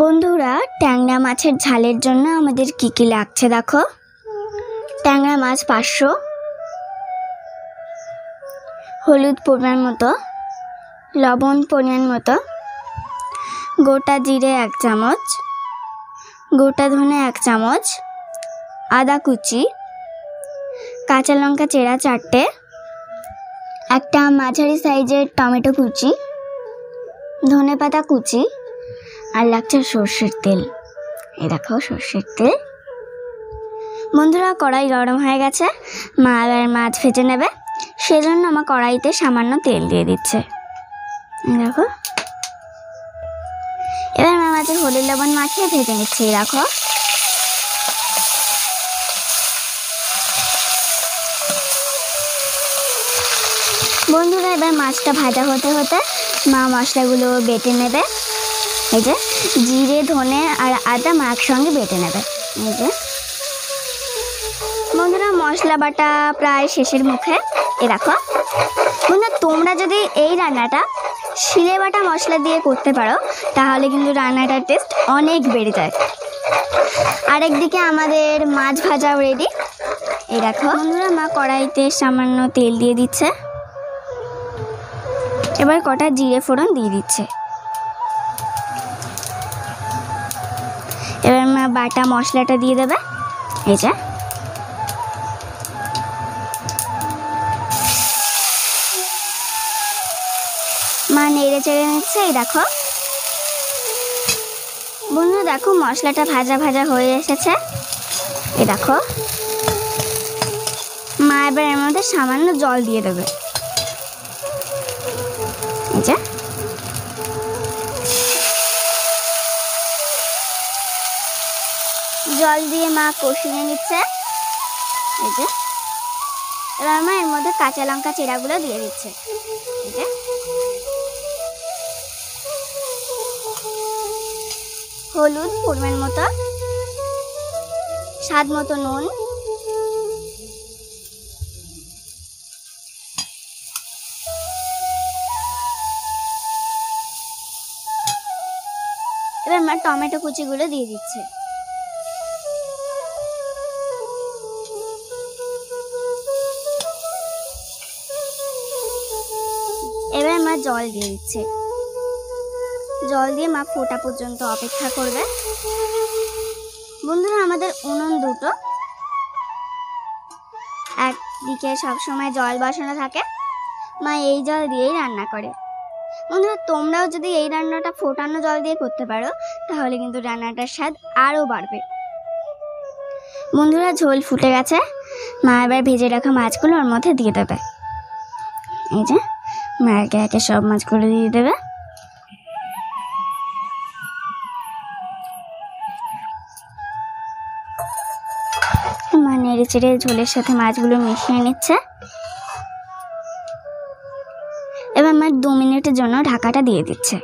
বন্ধুরা, ট্যাংরা মাছের ঝালের জন্য আমাদের কি কি লাগছে দেখো। ট্যাংরা মাছ 500, হলুদ পরিমাণ মতো, লবণ পরিমাণ মতো, গোটা জিরে 1 চামচ, গোটা ধনে 1 চামচ, আদা কুচি, কাঁচা লঙ্কা চেরা 4টে, একটা মাঝারি সাইজের টমেটো কুচি, ধনেপাতা কুচি, আর লাগছে সর্ষের তেল। এই দেখো সর্ষের তেল। বন্ধুরা, কড়াই গরম হয়ে গেছে, মা এবার মাছ ভেজে নেবে, সেজন্য আমার কড়াইতে সামান্য তেল দিয়ে দিচ্ছে। দেখো, এবার মা মাছের হলুদ লবণ মাখিয়ে ভেজে নিচ্ছে। দেখো, বন্ধুরা, এবার মাছটা ভাজা হতে হতে মা মশলাগুলো বেটে নেবে। এই যে জিরে, ধনে আর আদা মা একসঙ্গে বেটে নেবে। এই যে বন্ধুরা, মশলা বাটা প্রায় শেষের মুখে। এ দেখো বন্ধুরা, তোমরা যদি এই রান্নাটা শিলে বাটা মশলা দিয়ে করতে পারো তাহলে কিন্তু রান্নাটার টেস্ট অনেক বেড়ে যায়। আরেকদিকে আমাদের মাছ ভাজাও রেডি। এই দেখো বন্ধুরা, মা কড়াইতে সামান্য তেল দিয়ে দিচ্ছে, এবার কটা জিরে ফোড়ন দিয়ে দিচ্ছে। এবার মা বাটা মশলাটা দিয়ে দেবে। এই যে মা নেড়ে চেড়ে নিচ্ছে। এই দেখো বন্ধুরা, দেখো মশলাটা ভাজা ভাজা হয়ে এসেছে। এই দেখো মা এবার এর মধ্যে সামান্য জল দিয়ে দেবে। এই যে জল দিয়ে মা কষিয়ে নিচ্ছে। এই যে এবার মা এর মধ্যে কাঁচা লঙ্কা চেরাগুলো দিয়ে দিচ্ছে। এই যে হলুদ পরিমাণ মতো, স্বাদ মতো নুন, এবার মা টমেটো কুচিগুলো দিয়ে দিচ্ছে। এবার মা জল দিয়ে দিচ্ছে। জল দিয়ে মা ফোটা পর্যন্ত অপেক্ষা করবে। বন্ধুরা, আমাদের উনুন দুটো, একদিকে সবসময় জল বসানো থাকে, মা এই জল দিয়েই রান্না করে। বন্ধুরা, তোমরাও যদি এই রান্নাটা ফোটানো জল দিয়ে করতে পারো তাহলে কিন্তু রান্নাটার স্বাদ আরও বাড়বে। বন্ধুরা, ঝোল ফুটে গেছে, মা এবার ভেজে রাখা মাছগুলো ওর মধ্যে দিয়ে দেবে। এই যে মা একে একে সব মাছগুলো দিয়ে দেবে। মা নেড়ে চেড়ে ঝোলের সাথে মাছগুলো মিশিয়ে নিচ্ছে। এবার মা 2 মিনিটের জন্য ঢাকাটা দিয়ে দিচ্ছে।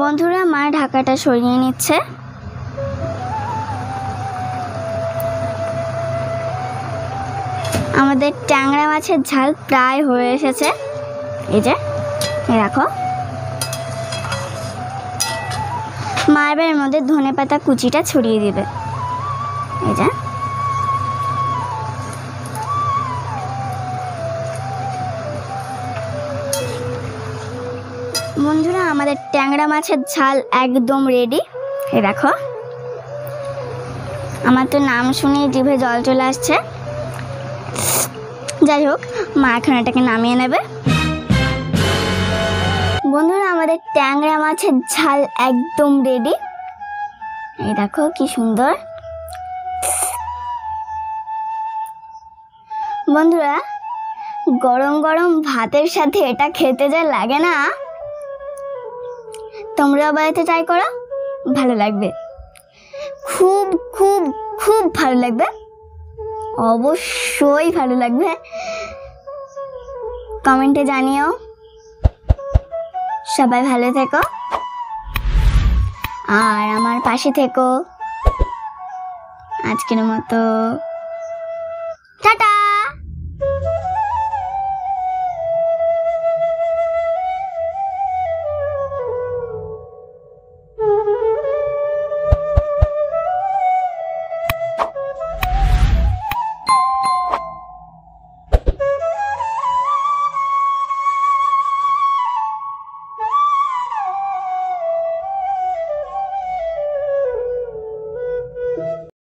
বন্ধুরা, মা ঢাকাটা সরিয়ে নিচ্ছে। আমাদের ট্যাংরা মাছের ঝাল প্রায় হয়ে এসেছে। এই যে দেখো, মা এবার এর মধ্যে ধনেপাতা কুচিটা ছড়িয়ে দিবে। এই যে বন্ধুরা, আমাদের ট্যাংরা মাছের ঝাল একদম রেডি। এই দেখো, আমার তো নাম শুনেই জিভে জল চলে আসছে। যাই হোক, মা এখন এটাকে নামিয়ে নেবে। বন্ধুরা, আমাদের ট্যাংরা মাছের ঝাল একদম রেডি। এই দেখো কি সুন্দর। বন্ধুরা, গরম গরম ভাতের সাথে এটা খেতে যা লাগে না, তোমরাও বাড়িতে ট্রাই করো, ভালো লাগবে, খুব খুব খুব ভালো লাগবে, অবশ্যই ভালো লাগবে। কমেন্টে জানিও। সবাই ভালো থেকো আর আমার পাশে থেকো। আজকের মতো